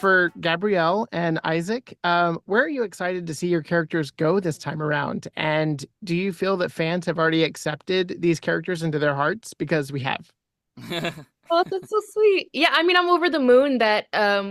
for Gabrielle and Izaac, where are you excited to see your characters go this time around? And do you feel that fans have already accepted these characters into their hearts? Because we have. Oh, that's so sweet. Yeah, I mean, I'm over the moon that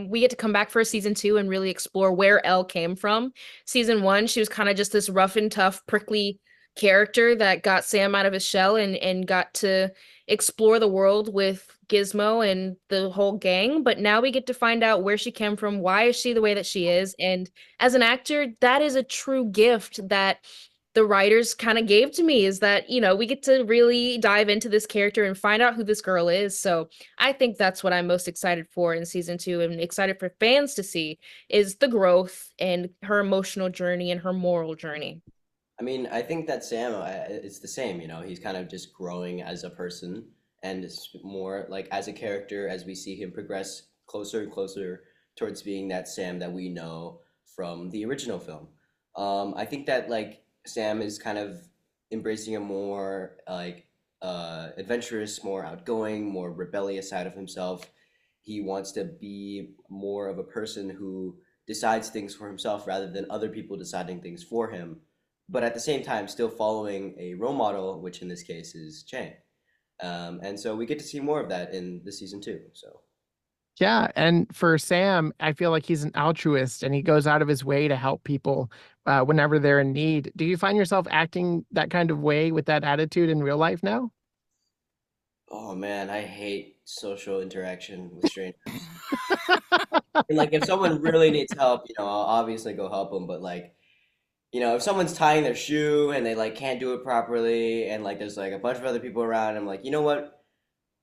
we get to come back for season 2 and really explore where Elle came from. Season 1, she was kind of just this rough and tough, prickly character that got Sam out of his shell and got to explore the world with Gizmo and the whole gang. But now we get to find out where she came from, why is she the way that she is. And as an actor, that is a true gift that the writers kind of gave to me, is that, we get to really dive into this character and find out who this girl is. So I think that's what I'm most excited for in season 2 and excited for fans to see, is the growth and her emotional journey and her moral journey. I mean, I think that Sam, it's the same, he's kind of just growing as a person and it's more like as a character as we see him progress closer and closer towards being that Sam that we know from the original film. I think that like Sam is kind of embracing a more like adventurous, more outgoing, more rebellious side of himself. He wants to be more of a person who decides things for himself rather than other people deciding things for him, but at the same time still following a role model, which in this case is Chang. And so we get to see more of that in the season 2. So Yeah, and for Sam, I feel like he's an altruist and he goes out of his way to help people whenever they're in need. Do you find yourself acting that kind of way with that attitude in real life now? oh man, I hate social interaction with strangers. And like if someone really needs help, I'll obviously go help them, but like if someone's tying their shoe and they like can't do it properly and like there's like a bunch of other people around, I'm like, you know what?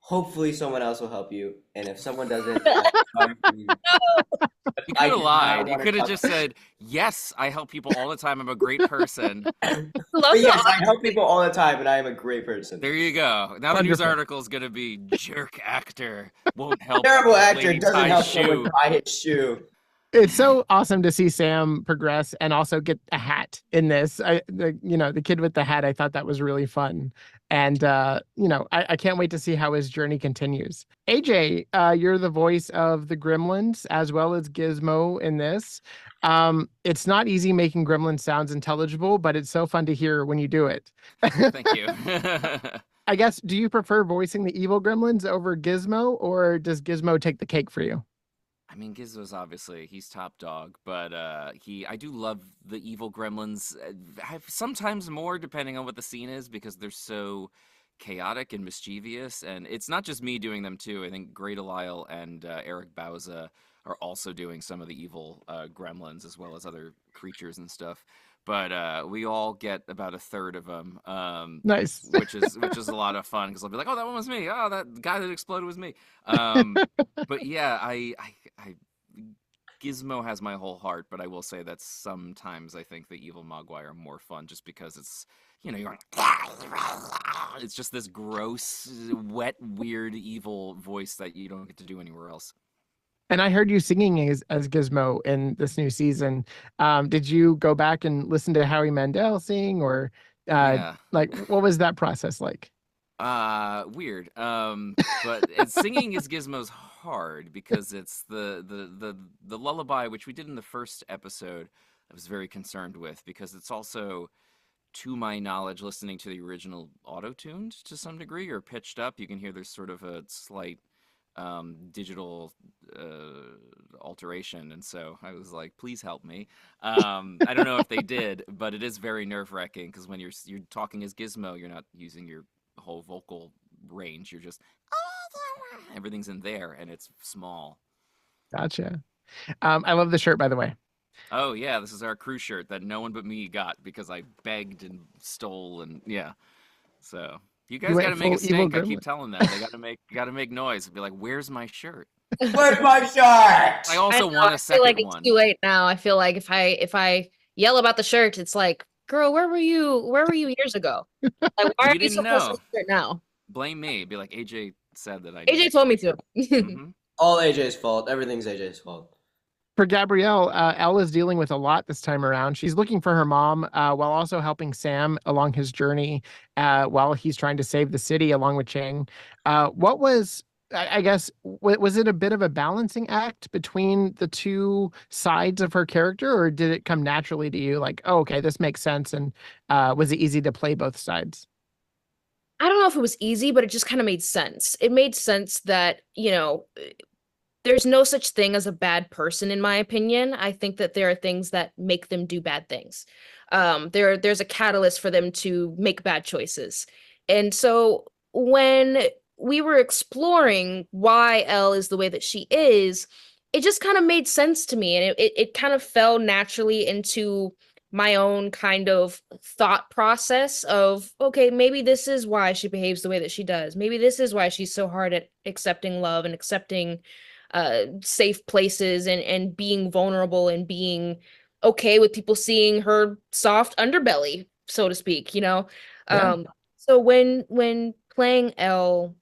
Hopefully someone else will help you. And if someone doesn't, like, sorry for you. You I could have do not lied. You want to could have talk. just said, "Yes, I help people all the time. I'm a great person." Love But yes, the I help people all the time and I am a great person. There you go. Now the news Wonderful. article is gonna be jerk actor won't help Terrible actor lady doesn't tie help someone shoe. tie his shoe. It's so awesome to see Sam progress and also get a hat in this. The kid with the hat, I thought that was really fun. And, I can't wait to see how his journey continues. AJ, you're the voice of the Gremlins as well as Gizmo in this. It's not easy making Gremlin sounds intelligible, but it's so fun to hear when you do it. Thank you. I guess, do you prefer voicing the evil Gremlins over Gizmo, or does Gizmo take the cake for you? I mean, Gizmo's obviously he's top dog, but I do love the evil gremlins. Sometimes more depending on what the scene is because they're so chaotic and mischievous, and it's not just me doing them too. I think Great Lyle and Eric Bauza are also doing some of the evil gremlins as well as other creatures and stuff. But we all get about a third of them, Nice. which is a lot of fun because I'll be like, "Oh, that one was me. Oh, that guy that exploded was me." But yeah, I Gizmo has my whole heart, but I will say that sometimes I think the evil Mogwai are more fun just because it's you're it's just this gross, wet, weird, evil voice that you don't get to do anywhere else. And I heard you singing as Gizmo in this new season. Did you go back and listen to Howie Mandel sing, or Yeah. like what was that process like? Weird. But singing is Gizmo's hard because it's the lullaby, which we did in the first episode. I was very concerned with because it's also, to my knowledge, listening to the original auto-tuned to some degree or pitched up. You can hear there's sort of a slight digital alteration, and so I was like, please help me. I don't know if they did, but it is very nerve-wracking because when you're talking as Gizmo, you're not using your whole vocal range. You're just everything's in there and it's small. Gotcha. I love the shirt, by the way. Oh yeah, this is our crew shirt that no one but me got because I begged and stole, and yeah. So you guys got to make a full evil stink. I keep gremlin. telling them they got to make noise and be like, "Where's my shirt?" Where's my shirt? I I also know, want I a feel like second it's one. too late now. I feel like if I yell about the shirt, it's like, girl, where were you? Where were you years ago? Like, why are You you didn't so close to know. the shirt now? Blame me. Be like, AJ said that I AJ needed told me to. to. Hmm. All AJ's fault. Everything's AJ's fault. For Gabrielle, Elle is dealing with a lot this time around. She's looking for her mom while also helping Sam along his journey while he's trying to save the city along with Chang. What was I guess was it a bit of a balancing act between the two sides of her character, or did it come naturally to you? Like, oh, okay, this makes sense, and was it easy to play both sides? I don't know if it was easy, but it just kind of made sense. It made sense that, there's no such thing as a bad person, in my opinion. I think that there are things that make them do bad things. There's a catalyst for them to make bad choices. And so when we were exploring why Elle is the way that she is, it just kind of made sense to me. And it kind of fell naturally into my own kind of thought process of, okay, maybe this is why she behaves the way that she does. Maybe this is why she's so hard at accepting love and accepting safe places and being vulnerable and being okay with people seeing her soft underbelly, so to speak, Yeah. So when playing Elle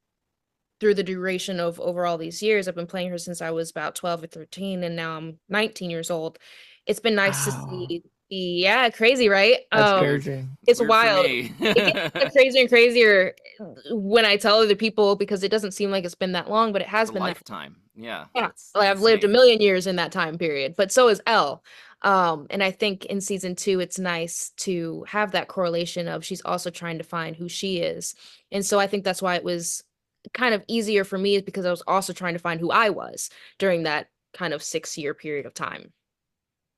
through the duration of over all these years, I've been playing her since I was about 12 or 13, and now I'm 19 years old. It's been nice to Wow, see yeah, crazy, right? that's Weird. crazy. It's Weird for wild. me. It gets kinda crazier and crazier when I tell other people because it doesn't seem like it's been that long, but it has A been that. lifetime. Yeah, Yeah, that's like I've lived a insane. million years in that time period, but so is Elle. And I think in season two, it's nice to have that correlation of she's also trying to find who she is. And so I think that's why it was kind of easier for me, is because I was also trying to find who I was during that kind of 6-year period of time.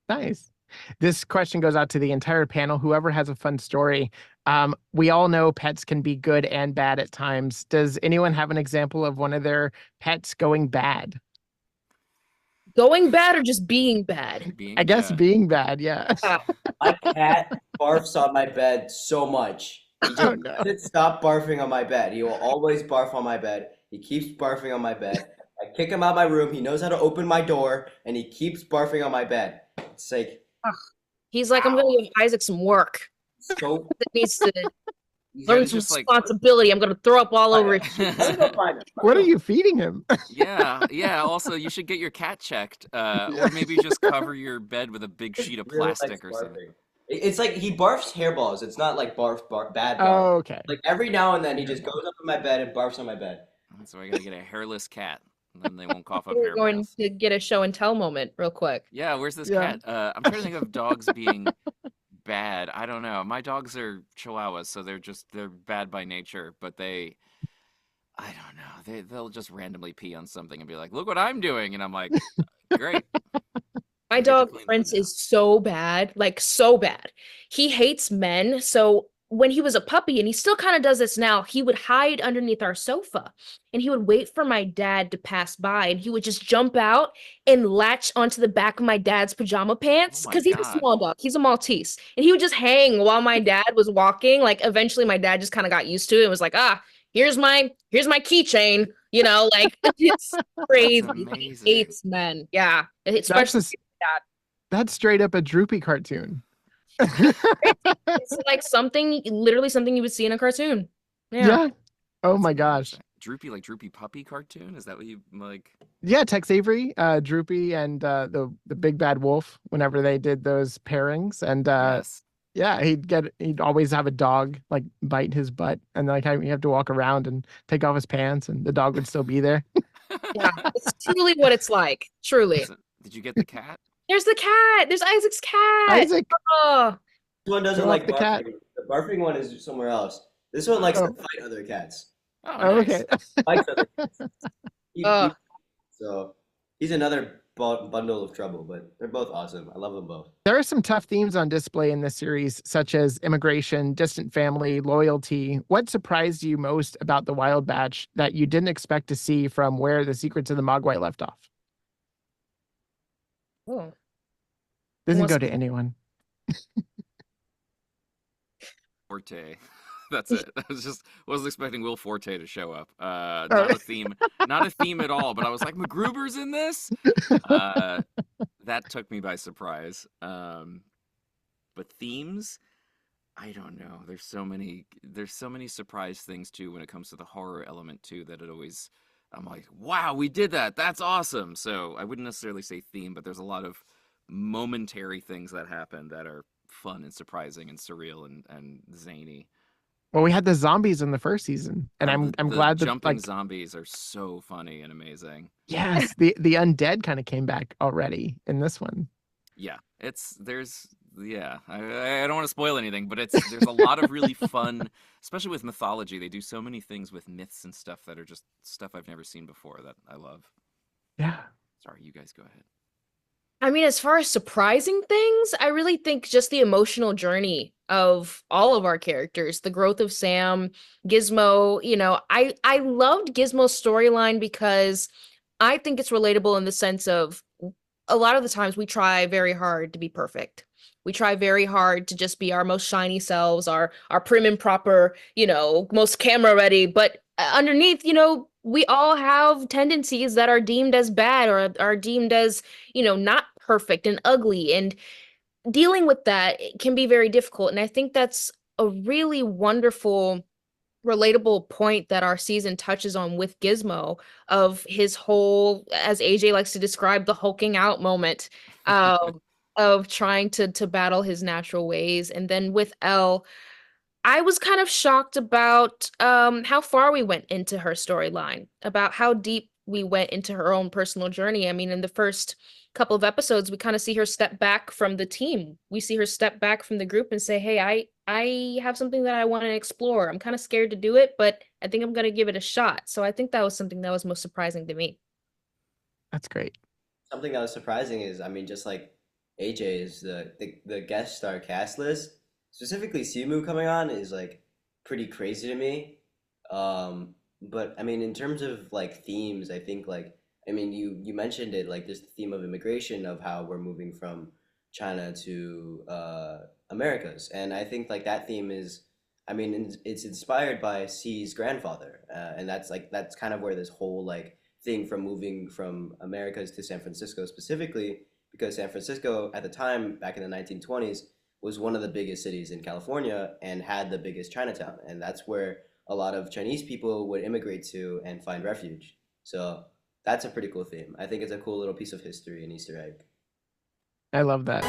Nice. This question goes out to the entire panel. Whoever has a fun story. We all know pets can be good and bad at times. Does anyone have an example of one of their pets going bad? Going bad or just being bad? I Being guess bad. being bad, yeah. Yeah. My cat barfs on my bed so much. He just Oh no. doesn't stop barfing on my bed. He will always barf on my bed. He keeps barfing on my bed. I kick him out my room. He knows how to open my door, and he keeps barfing on my bed. It's like, Ugh. He's like, I'm wow, gonna give Isaac some work. so It needs to You learn gotta some just like responsibility. I'm gonna throw up all over his let sheets. me go find him. What are you feeding him? yeah, yeah. Also, you should get your cat checked, Yeah. or maybe just cover your bed with a big He just sheet of really likes plastic or something. barfing. It's like he barfs hairballs. It's not like bad barf. Oh, okay. Like every now and then he just Terrible. goes up in my bed and barfs on my bed. So I gotta get a hairless cat, and then they won't cough up We're going hairballs. to get a show and tell moment real quick. Yeah, where's this Yeah. cat? I'm trying to think of dogs being bad. I don't know. My dogs are Chihuahuas, so they're bad by nature, but I don't know. They'll just randomly pee on something and be like, "Look what I'm doing," and I'm like, "Great, My I get to dog clean it up Prince now." is so bad, like so bad. He hates men. So when he was a puppy, and he still kind of does this now, he would hide underneath our sofa and he would wait for my dad to pass by, and he would just jump out and latch onto the back of my dad's pajama Oh pants my because he's a God. small dog. He's a Maltese. And he would just hang while my dad was walking. Like eventually my dad just kind of got used to it and was like, here's my keychain, like it's That's crazy. He amazing. hates men. Yeah. That's Especially just that's straight up a droopy cartoon. it's like literally something you would see in a cartoon. Yeah. Yeah. Oh That's my gosh. amazing. Droopy, like Droopy Puppy cartoon? Is that what you like? Yeah, Tex Avery, Droopy, and the Big Bad Wolf. Whenever they did those pairings, and Yes. yeah, he'd always have a dog like bite his butt, and like you have to walk around and take off his pants, and the dog would still be there. Yeah. It's truly what it's like. Truly. So, did you get the cat? There's the cat. There's Isaac's cat. Isaac, Oh, This one doesn't show off like the cat. barfing. The barfing one is somewhere else. This one likes to Oh, fight other cats. Oh, oh, nice. okay. Likes other cats. oh. So he's another bundle of trouble, but they're both awesome. I love them both. There are some tough themes on display in this series, such as immigration, distant family, loyalty. What surprised you most about the Wild Batch that you didn't expect to see from where the Secrets of the Mogwai left off? Oh. Doesn't What's- go to anyone. Forte. That's it. I wasn't expecting Will Forte to show up. Oh. Not a theme at all. But I was like, MacGruber's in this. That took me by surprise. But themes, I don't know. There's so many surprise things too when it comes to the horror element too. That it always, I'm like, wow, we did that. That's awesome. So I wouldn't necessarily say theme, but there's a lot of momentary things that happen that are fun and surprising and surreal and zany. Well, we had the zombies in the first season, and I'm The glad that jumping like zombies are so funny and amazing. yes, the undead kind of came back already in this one. Yeah, I don't want to spoil anything, but there's a lot of really fun, especially with mythology. They do so many things with myths and stuff that are just stuff I've never seen before that I love. Yeah. Sorry, you guys go ahead. I mean, as far as surprising things, I really think just the emotional journey of all of our characters, the growth of Sam, Gizmo, I loved Gizmo's storyline because I think it's relatable in the sense of a lot of the times we try very hard to be perfect. We try very hard to just be our most shiny selves, our prim and proper, most camera ready, but underneath, we all have tendencies that are deemed as bad or are deemed as, not perfect and ugly. And dealing with that can be very difficult. And I think that's a really wonderful relatable point that our season touches on with Gizmo of his whole, as AJ likes to describe, the hulking out moment of trying to battle his natural ways. And then with Elle, I was kind of shocked about how far we went into her storyline, about how deep we went into her own personal journey. I mean, in the first couple of episodes, we kind of see her step back from the team. We see her step back from the group and say, "Hey, I have something that I want to explore. I'm kind of scared to do it, but I think I'm going to give it a shot." So I think that was something that was most surprising to me. That's great. Something that was surprising is, I mean, just like AJ is the guest star cast list, specifically Simu coming on is like pretty crazy to me. But I mean, in terms of like themes, I think like I mean, you mentioned it like this theme of immigration of how we're moving from China to Americas, and I think like that theme is, I mean, it's inspired by C's grandfather, and that's kind of where this whole like thing from moving from Americas to San Francisco specifically, because San Francisco at the time back in the 1920s was one of the biggest cities in California and had the biggest Chinatown, and that's where a lot of Chinese people would immigrate to and find refuge. So that's a pretty cool theme. I think it's a cool little piece of history and Easter egg. I love that.